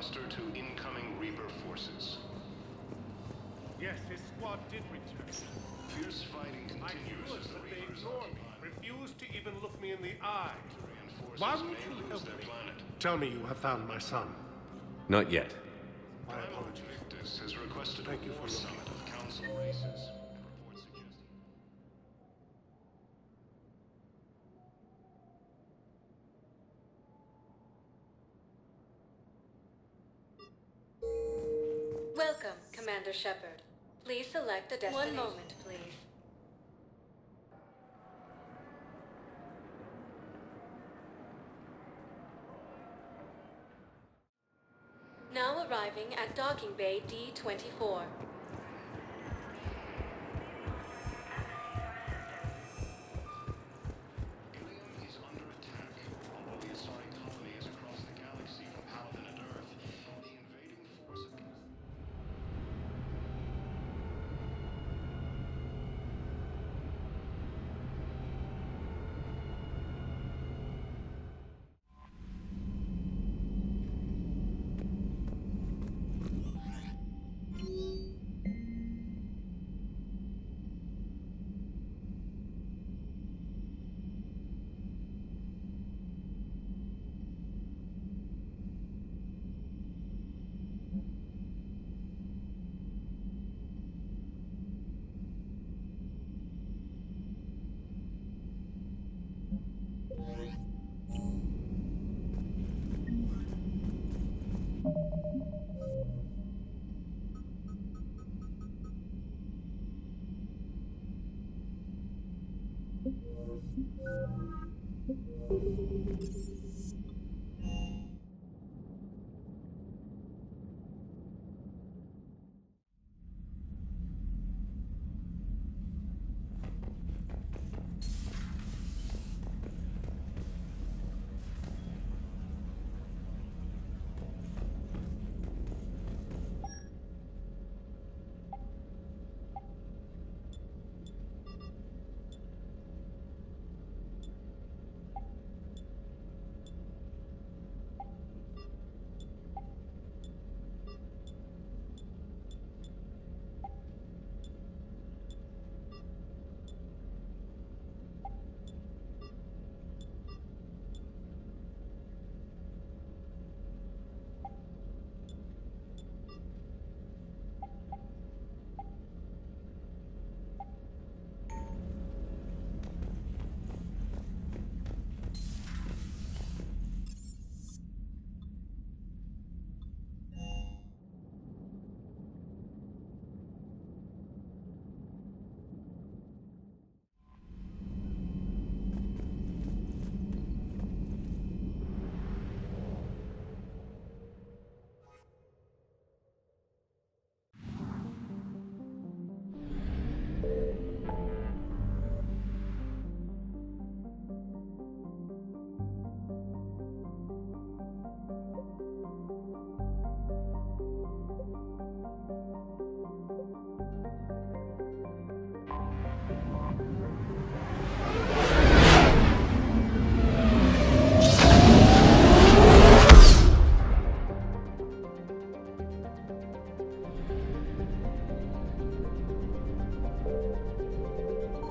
roster to incoming Reaper forces. Yes, his squad did return. Fierce fighting continues as the But they Reapers ignore me, refuse to even look me in the eye. Why Why would would you you help their me? planet? Tell me you have found my son. Not yet. My apologies. Victus has requested Thank a you war for looking. summit of council races. Reports suggest Welcome, Commander Shepard. Please select a destination. 1 moment, please. Now arriving at Docking Bay D-24. Ilium is under attack. Although we assign colonies across the galaxy from Paladin and Earth, the invading force of...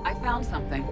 I found something.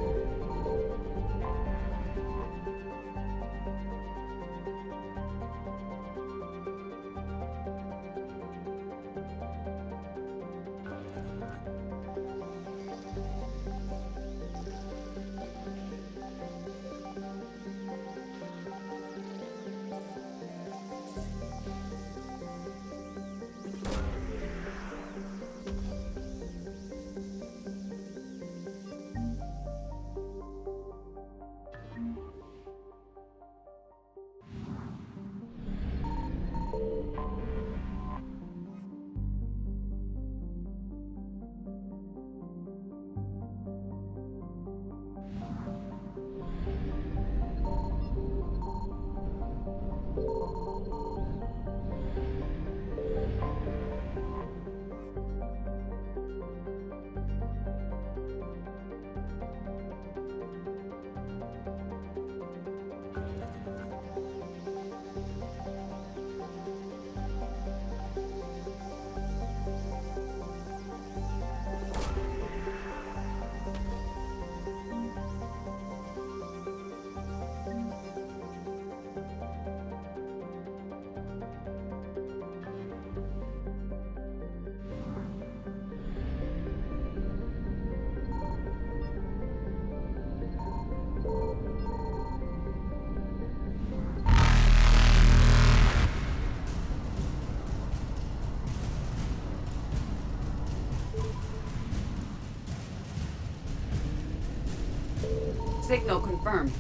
Signal confirmed.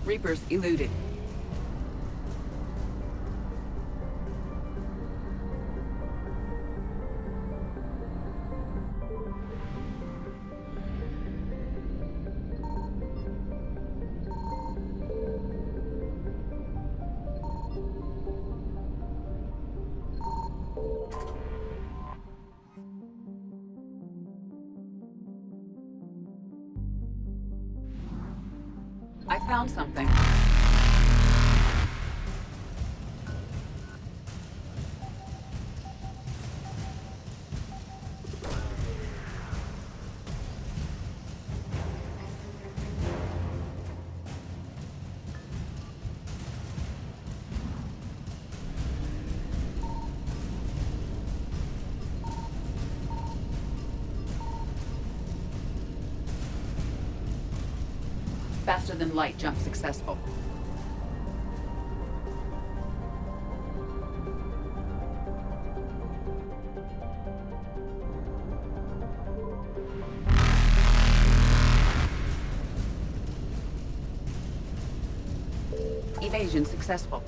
Reapers eluded. I found something. Faster than light jump successful. Evasion successful.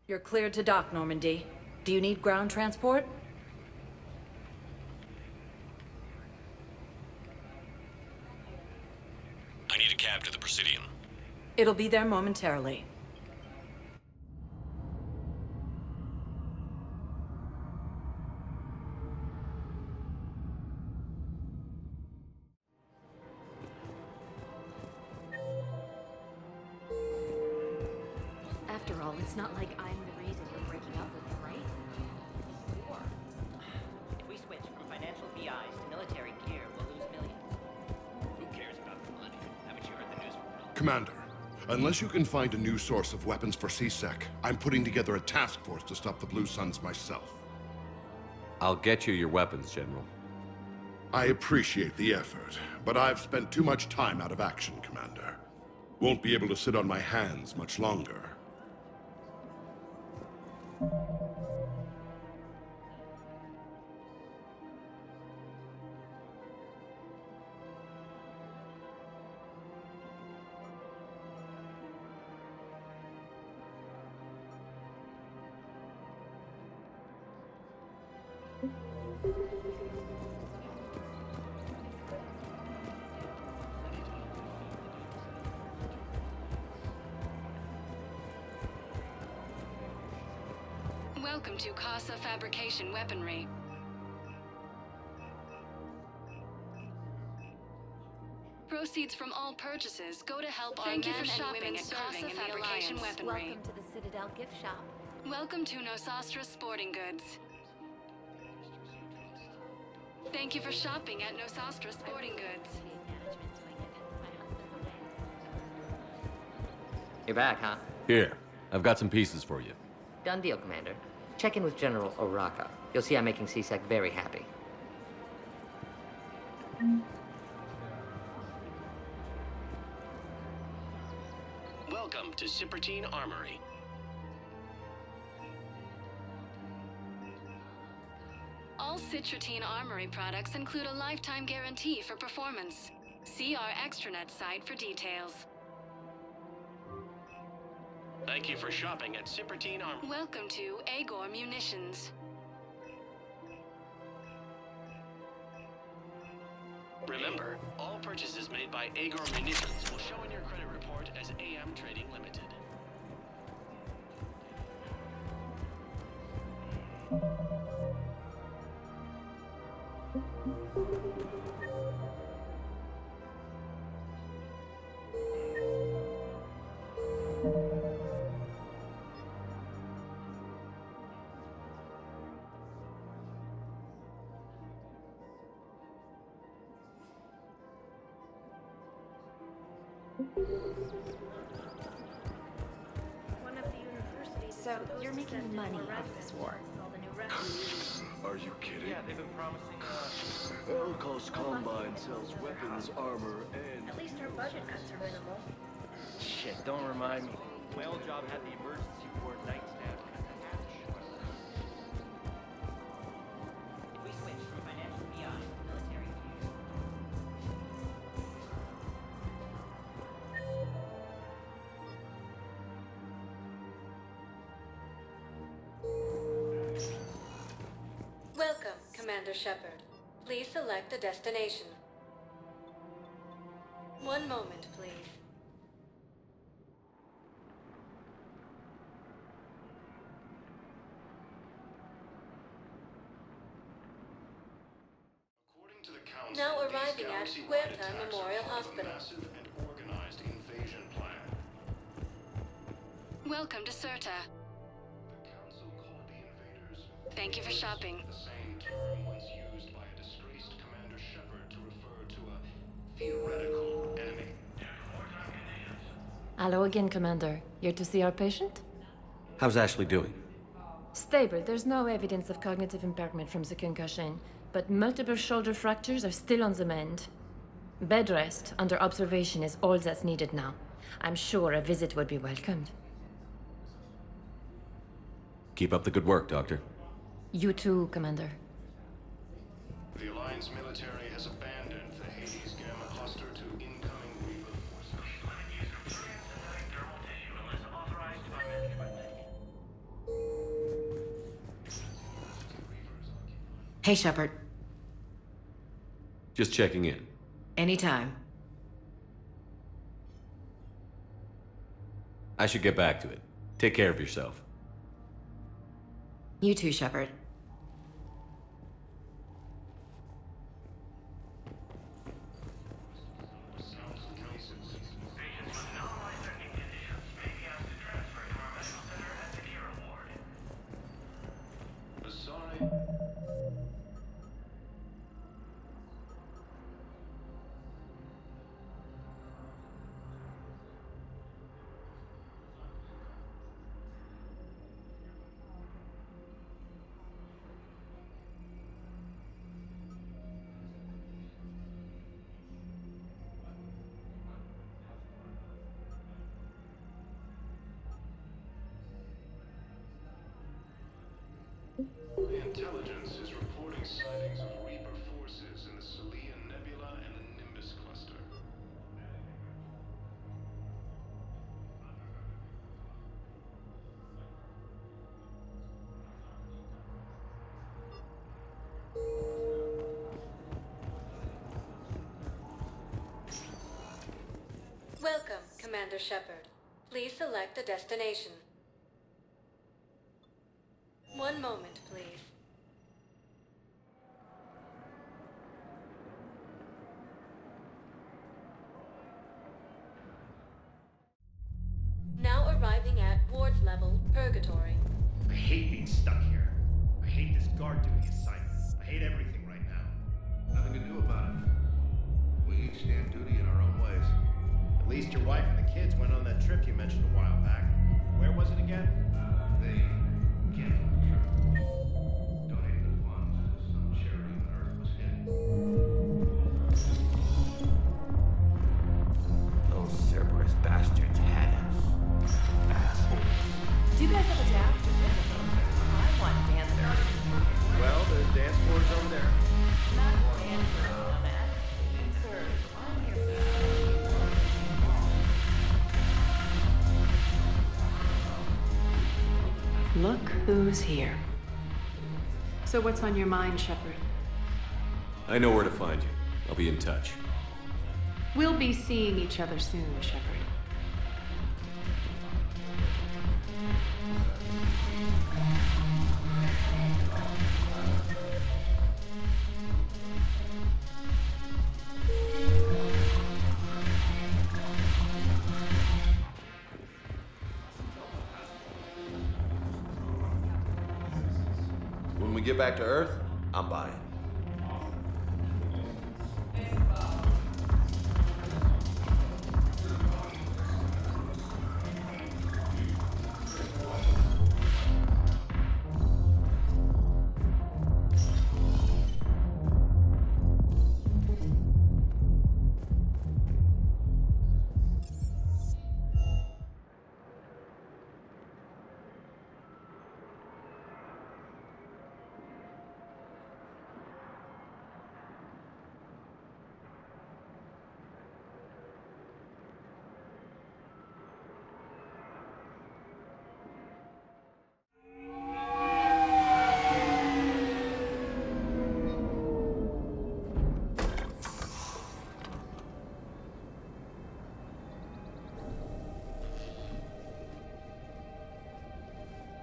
You're cleared to dock, Normandy. Do you need ground transport? I need a cab to the Presidium. It'll be there momentarily. After all, it's not like I'm the reason we're breaking up with them, right? War. If we switch from financial BIs to military gear, we'll lose millions. Who cares about the money? Haven't you heard the news from Commander, unless you can find a new source of weapons for C-Sec, I'm putting together a task force to stop the Blue Suns myself. I'll get you your weapons, General. I appreciate the effort, but I've spent too much time out of action, Commander. Won't be able to sit on my hands much longer. Welcome to Casa Fabrication Weaponry. Proceeds from all purchases go to help our men and women serving in the Fabrication Weaponry. Welcome to the Citadel gift shop. Welcome to Nosastra Sporting Goods. Thank you for shopping at Nosastra Sporting Goods. You're back, huh? Here. I've got some pieces for you. Done deal, Commander. Check in with General Oraka. You'll see I'm making CSEC very happy. Welcome to Cipertine Armory. All Citrotine Armory products include a lifetime guarantee for performance. See our extranet site for details. Thank you for shopping at Cipertine Armory. Welcome to Agor Munitions. Remember, all purchases made by Agor Munitions will show in your credit report as AM Trading Limited. So, you're making money off this war. Are you kidding? Yeah, they've been promising, Elkos Combine sells weapons, armor, and... At least our budget cuts are minimal. Shit, don't remind me. My old job had the emergency ward night staff. If we switch from financial BIs to military gear... Welcome, Commander Shepard. Please select a destination. One moment, please. According to the Council, Now these arriving at galaxy-wide Huerta attacks Memorial are part of a Hospital. massive and organized invasion plan. Welcome to Serta. The Council called the invaders... Thank you for shopping. The same term once used by a disgraced Commander Shepard to refer to a theoretical enemy. Hello again, Commander. Here to see our patient? How's Ashley doing? Stable. There's no evidence of cognitive impairment from the concussion, but multiple shoulder fractures are still on the mend. Bed rest under observation is all that's needed now. I'm sure a visit would be welcomed. Keep up the good work, Doctor. You too, Commander. The Alliance military has abandoned the Hades Gamma cluster to incoming Reaper forces. Hey, Shepard. Just checking in. Anytime. I should get back to it. Take care of yourself. You too, Shepard. The intelligence is reporting sightings of Reaper forces in the Celian Nebula and the Nimbus cluster. Welcome, Commander Shepard. Please select a destination. One moment, please. Now arriving at ward level Purgatory. I hate being stuck here. I hate this guard duty assignment. I hate everything right now. Nothing to do about it. We each stand duty in our own ways. At least your wife and the kids went on that trip you mentioned a while back. Where was it again? They can't donate the funds to some charity on Earth was hit. Those Cerberus bastards had us. Assholes. Do you guys have a tap? I want dancers. Well, the dance floor's over there. Not dancers, dumbass. Dancers. I'm here for Look who's here. So what's on your mind, Shepard? I know where to find you. I'll be in touch. We'll be seeing each other soon, Shepard. When we get back to Earth, I'm buying.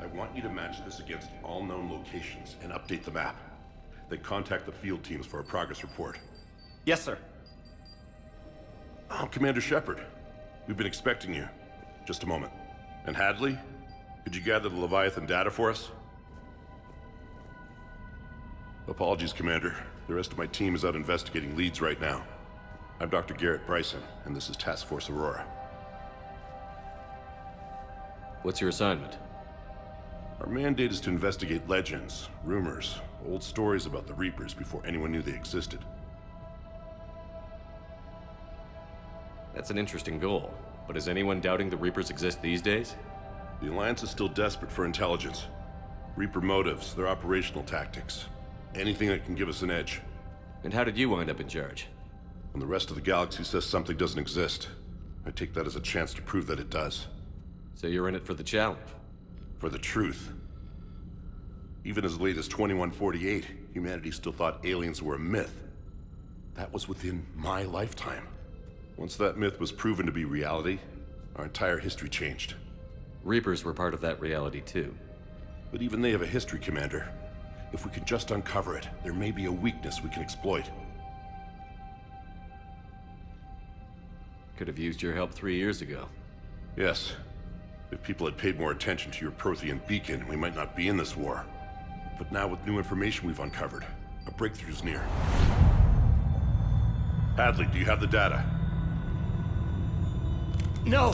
I want you to match this against all known locations and update the map. Then contact the field teams for a progress report. Yes, sir. I'm Commander Shepard. We've been expecting you. Just a moment. And Hadley, could you gather the Leviathan data for us? Apologies, Commander. The rest of my team is out investigating leads right now. I'm Dr. Garrett Bryson, and this is Task Force Aurora. What's your assignment? Our mandate is to investigate legends, rumors, old stories about the Reapers before anyone knew they existed. That's an interesting goal, but is anyone doubting the Reapers exist these days? The Alliance is still desperate for intelligence. Reaper motives, their operational tactics. Anything that can give us an edge. And how did you wind up in charge? When the rest of the galaxy says something doesn't exist, I take that as a chance to prove that it does. So you're in it for the challenge? For the truth. Even as late as 2148, humanity still thought aliens were a myth. That was within my lifetime. Once that myth was proven to be reality, our entire history changed. Reapers were part of that reality too. But even they have a history, Commander. If we can just uncover it, there may be a weakness we can exploit. Could have used your help 3 years ago. Yes. If people had paid more attention to your Prothean beacon, we might not be in this war. But now with new information we've uncovered, a breakthrough's near. Hadley, do you have the data? No!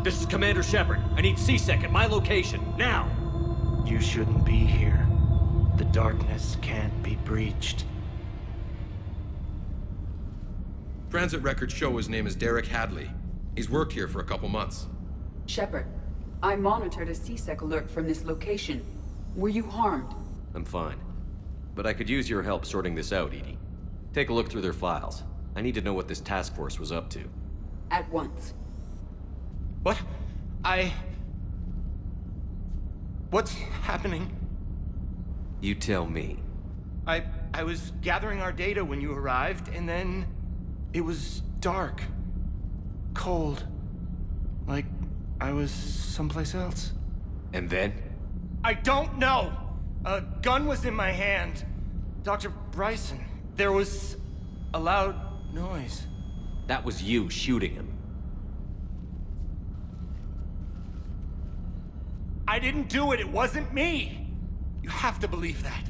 This is Commander Shepard. I need C-Sec at my location, now! You shouldn't be here. The darkness can't be breached. Transit records show his name is Derek Hadley. He's worked here for a couple months. Shepard, I monitored a C-Sec alert from this location. Were you harmed? I'm fine. But I could use your help sorting this out, Edie. Take a look through their files. I need to know what this task force was up to. At once. What? What's happening? You tell me. I was gathering our data when you arrived, and then it was dark. Cold. Like I was someplace else. And then? I don't know! A gun was in my hand. Dr. Bryson, there was a loud noise. That was you shooting him. I didn't do it, it wasn't me! You have to believe that.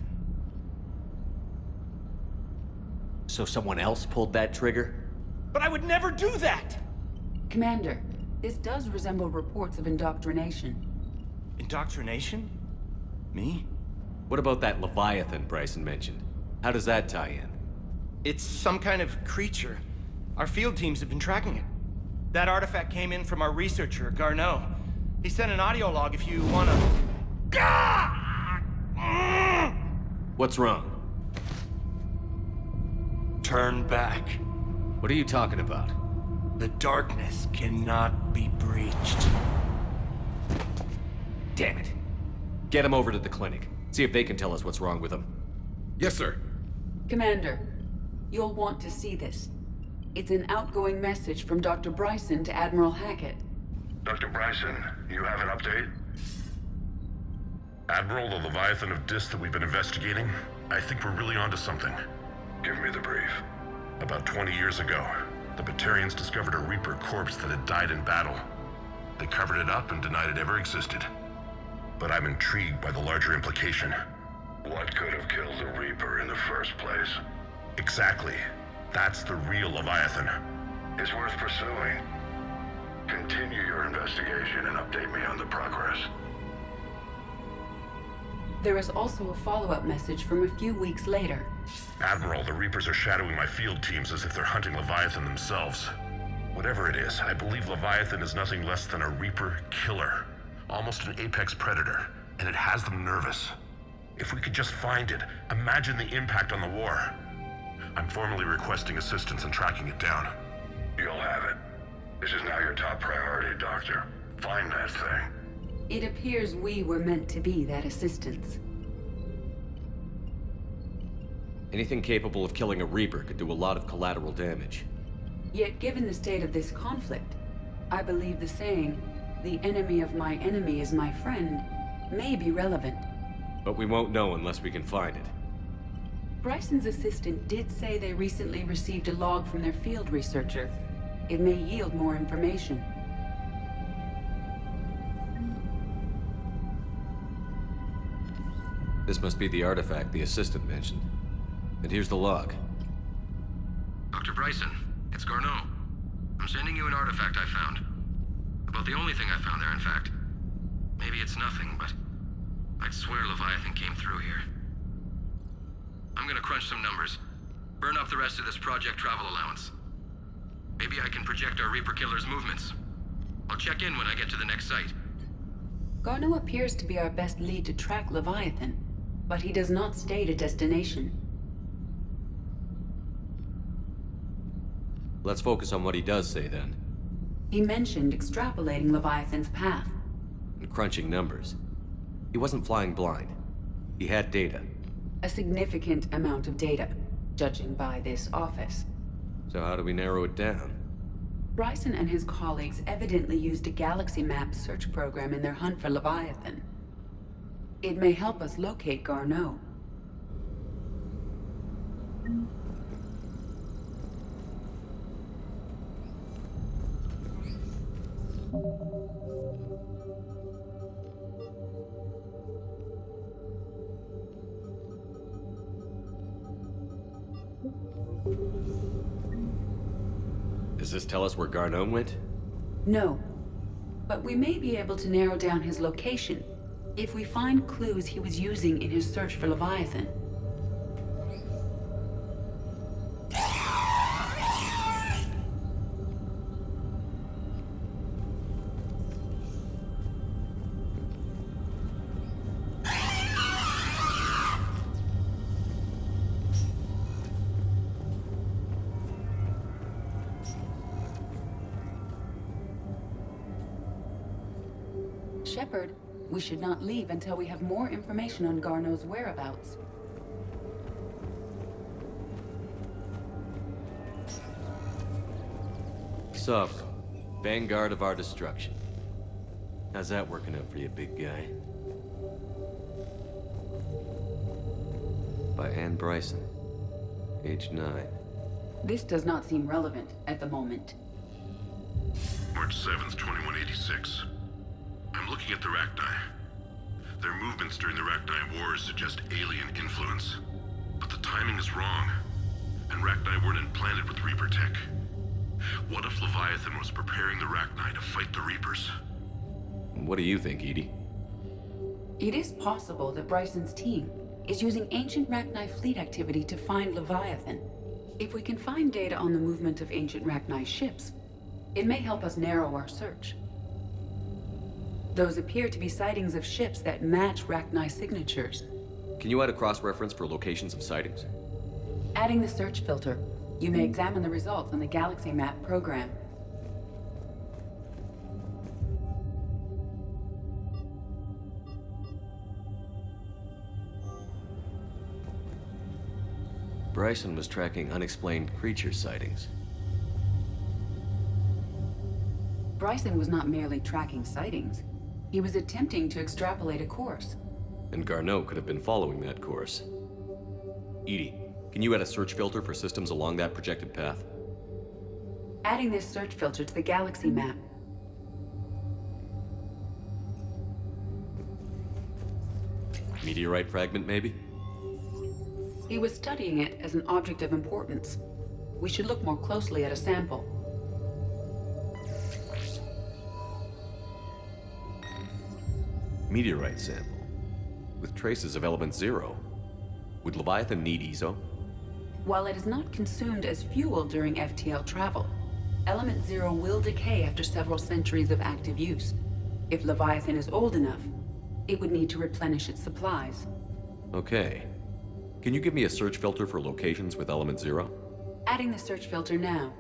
So someone else pulled that trigger? But I would never do that! Commander, this does resemble reports of indoctrination. Indoctrination? Me? What about that Leviathan Bryson mentioned? How does that tie in? It's some kind of creature. Our field teams have been tracking it. That artifact came in from our researcher, Garneau. He sent an audio log if you wanna... What's wrong? Turn back. What are you talking about? The darkness cannot be breached. Damn it. Get him over to the clinic. See if they can tell us what's wrong with him. Yes, sir. Commander, you'll want to see this. It's an outgoing message from Dr. Bryson to Admiral Hackett. Dr. Bryson, you have an update? Admiral, the Leviathan of Dis that we've been investigating, I think we're really onto something. Give me the brief. About 20 years ago, the Batarians discovered a Reaper corpse that had died in battle. They covered it up and denied it ever existed. But I'm intrigued by the larger implication. What could have killed the Reaper in the first place? Exactly. That's the real Leviathan. It's worth pursuing. Continue your investigation and update me on the progress. There is also a follow-up message from a few weeks later. Admiral, the Reapers are shadowing my field teams as if they're hunting Leviathan themselves. Whatever it is, I believe Leviathan is nothing less than a Reaper killer. Almost an apex predator, and it has them nervous. If we could just find it, imagine the impact on the war. I'm formally requesting assistance in tracking it down. You'll have it. This is now your top priority, Doctor. Find that thing. It appears we were meant to be that assistance. Anything capable of killing a Reaper could do a lot of collateral damage. Yet given the state of this conflict, I believe the saying, "The enemy of my enemy is my friend," may be relevant. But we won't know unless we can find it. Bryson's assistant did say they recently received a log from their field researcher. It may yield more information. This must be the artifact the assistant mentioned. And here's the log. Dr. Bryson, it's Garneau. I'm sending you an artifact I found. About the only thing I found there, in fact. Maybe it's nothing, but I'd swear Leviathan came through here. I'm gonna crunch some numbers. Burn up the rest of this project travel allowance. Maybe I can project our Reaper killer's movements. I'll check in when I get to the next site. Garneau appears to be our best lead to track Leviathan, but he does not state a destination. Let's focus on what he does say then. He mentioned extrapolating Leviathan's path. And crunching numbers. He wasn't flying blind. He had data. A significant amount of data, judging by this office. So how do we narrow it down? Bryson and his colleagues evidently used a galaxy map search program in their hunt for Leviathan. It may help us locate Garneau. Does this tell us where Garneau went? No. But we may be able to narrow down his location if we find clues he was using in his search for Leviathan. Shepard, we should not leave until we have more information on Garneau's whereabouts. Sub, vanguard of our destruction. How's that working out for you, big guy? By Anne Bryson, age 9. This does not seem relevant at the moment. March 7th, 2186. I'm looking at the Rachni. Their movements during the Rachni Wars suggest alien influence. But the timing is wrong. and Rachni weren't implanted with Reaper tech. What if Leviathan was preparing the Rachni to fight the Reapers? What do you think, Edie? It is possible that Bryson's team is using ancient Rachni fleet activity to find Leviathan. If we can find data on the movement of ancient Rachni ships, it may help us narrow our search. Those appear to be sightings of ships that match Rachni signatures. Can you add a cross-reference for locations of sightings? Adding the search filter, you may examine the results on the Galaxy Map program. Bryson was tracking unexplained creature sightings. Bryson was not merely tracking sightings. He was attempting to extrapolate a course. And Garneau could have been following that course. Edie, can you add a search filter for systems along that projected path? Adding this search filter to the Galaxy Map. Meteorite fragment, maybe? He was studying it as an object of importance. We should look more closely at a sample. Meteorite sample. With traces of element 0. Would Leviathan need ESO? While it is not consumed as fuel during FTL travel, element 0 will decay after several centuries of active use. If Leviathan is old enough, it would need to replenish its supplies. Okay. Can you give me a search filter for locations with element 0? Adding the search filter now.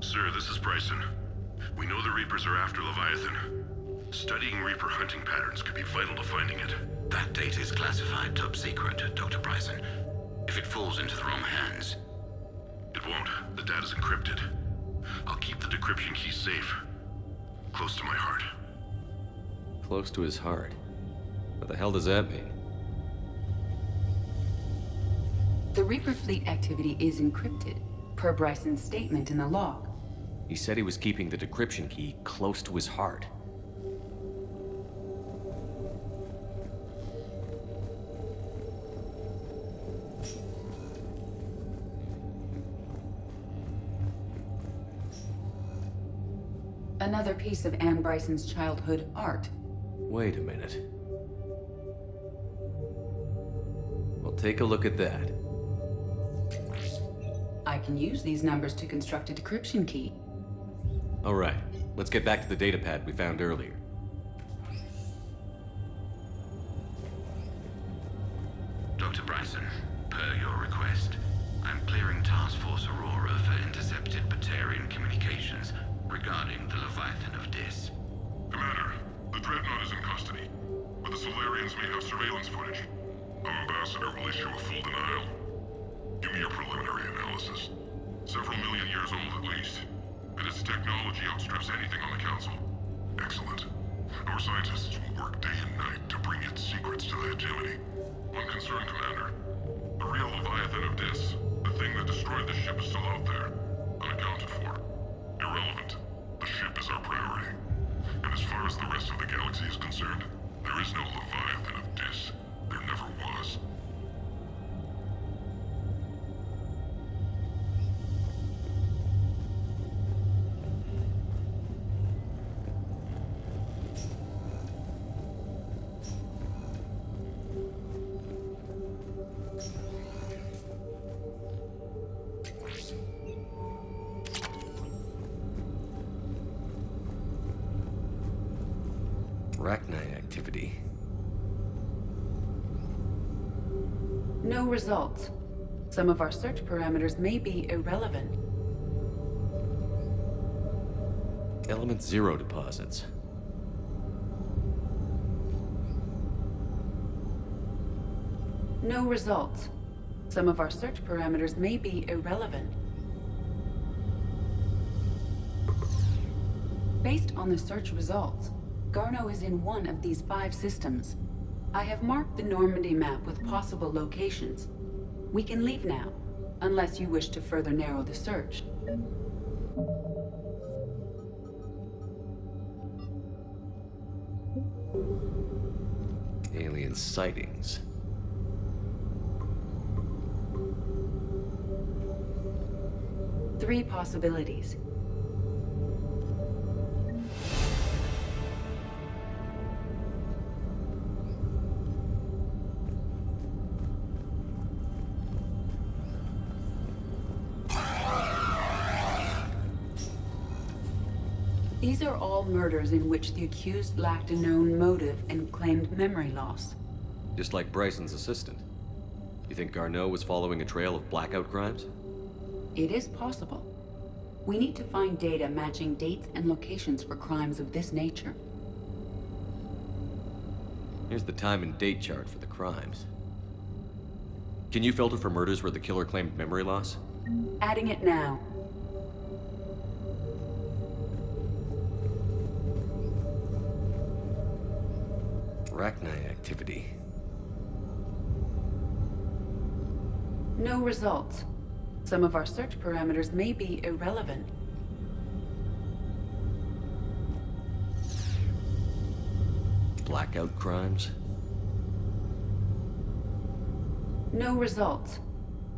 Sir, this is Bryson. We know the Reapers are after Leviathan. Studying Reaper hunting patterns could be vital to finding it. That data is classified top secret, Dr. Bryson. If it falls into the wrong hands... It won't. The data's encrypted. I'll keep the decryption key safe. Close to my heart. Close to his heart? What the hell does that mean? The Reaper fleet activity is encrypted, per Bryson's statement in the log. He said he was keeping the decryption key close to his heart. Another piece of Anne Bryson's childhood art. Wait a minute. Well, take a look at that. I can use these numbers to construct a decryption key. All right, let's get back to the datapad we found earlier. Dr. Bryson, per your request, I'm clearing Task Force Aurora for intercepted Batarian communications regarding the Leviathan of Dis. Commander, the Dreadnought is in custody, but the Solarians may have surveillance footage. Our ambassador will issue a full denial. Give me your preliminary analysis. Several million years old at least, and its technology outstrips anything on the Council. Excellent. Our scientists will work day and night to bring its secrets to the hegemony. One concern, Commander. The real Leviathan of Dis, the thing that destroyed the ship, is still out there, unaccounted for. Irrelevant. The ship is our priority. And as far as the rest of the galaxy is concerned, there is no Leviathan of Dis. There never was. Rachni activity. No results. Some of our search parameters may be irrelevant. Element 0 deposits. No results. Some of our search parameters may be irrelevant. Based on the search results, Garneau is in one of these 5 systems. I have marked the Normandy map with possible locations. We can leave now, unless you wish to further narrow the search. Alien sightings. Three possibilities. These are all murders in which the accused lacked a known motive and claimed memory loss. Just like Bryson's assistant. You think Garneau was following a trail of blackout crimes? It is possible. We need to find data matching dates and locations for crimes of this nature. Here's the time and date chart for the crimes. Can you filter for murders where the killer claimed memory loss? Adding it now. Arachnite activity. No results. Some of our search parameters may be irrelevant. Blackout crimes? No results.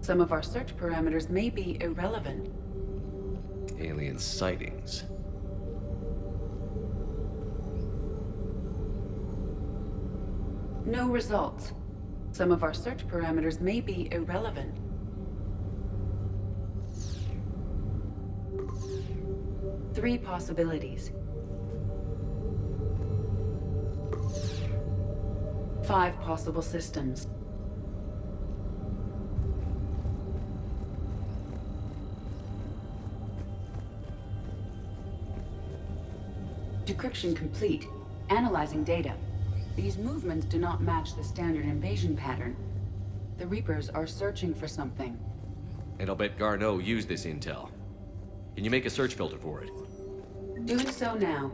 Some of our search parameters may be irrelevant. Alien sightings. No results. Some of our search parameters may be irrelevant. Three possibilities. 5 possible systems. Decryption complete. Analyzing data. These movements do not match the standard invasion pattern. The Reapers are searching for something. And I'll bet Garneau used this intel. Can you make a search filter for it? Doing so now.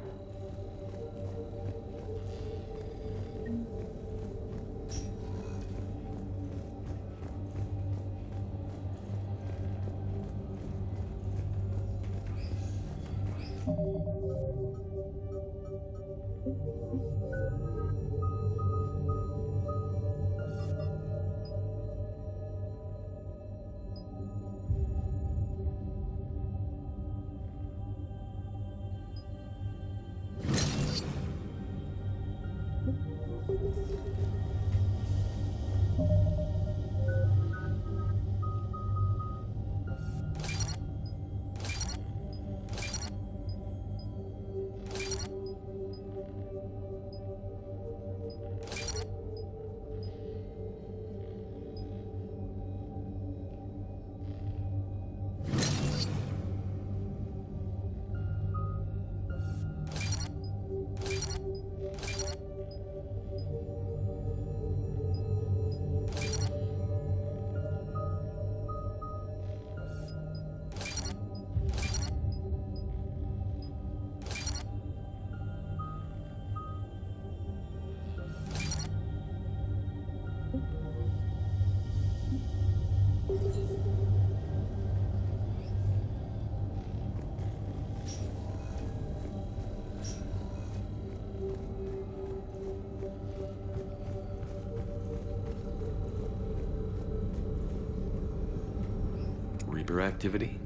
Reaper activity?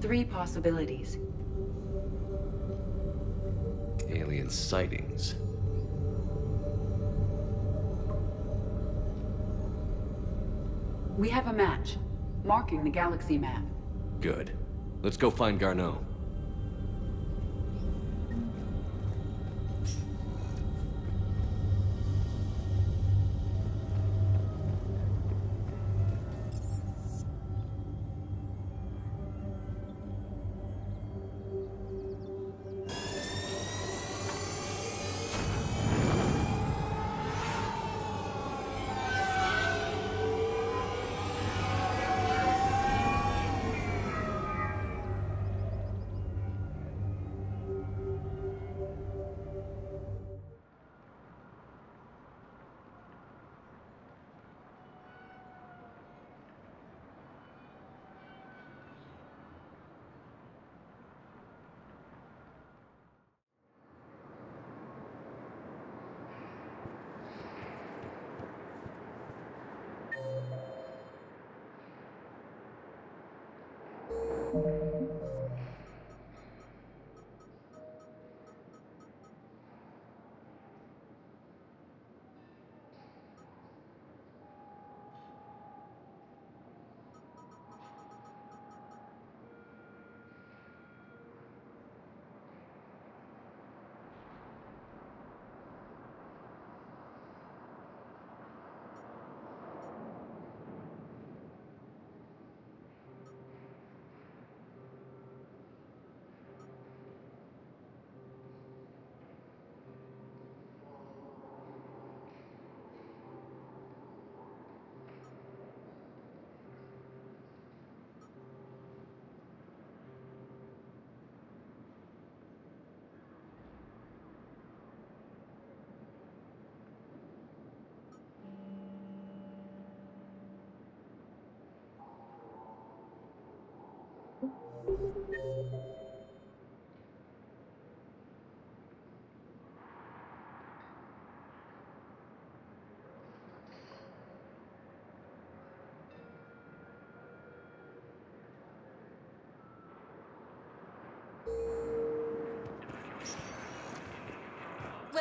Three possibilities. Alien sightings. We have a match, marking the galaxy map. Good. Let's go find Garneau.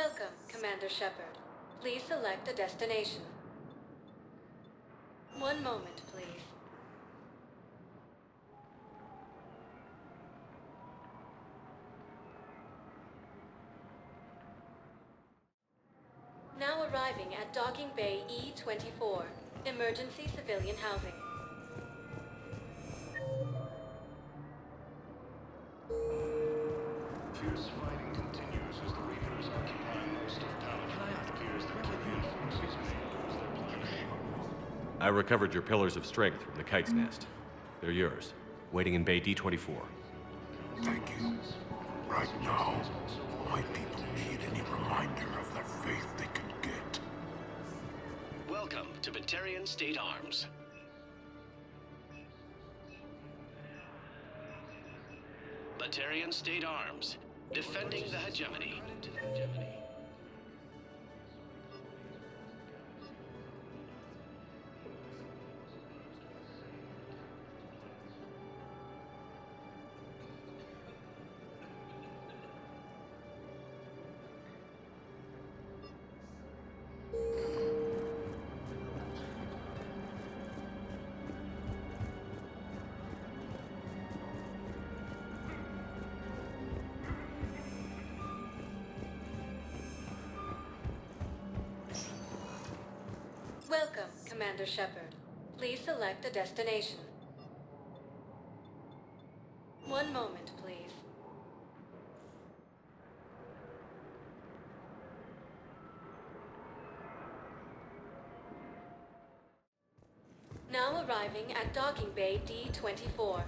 Welcome, Commander Shepard. Please select a destination. One moment, please. Now arriving at Docking Bay E-24, emergency civilian housing. Fierce fighting continues as the Reapers occupy most of Paladin. It appears that Killian forces may lose their plan. I recovered your pillars of strength from the kite's nest. They're yours, waiting in Bay D-24. Thank you. Right now, my people need any reminder of the faith they can get. Welcome to Batarian State Arms. Batarian State Arms, defending the hegemony. Welcome, Commander Shepard. Please select a destination. One moment, please. Now arriving at Docking Bay D-24,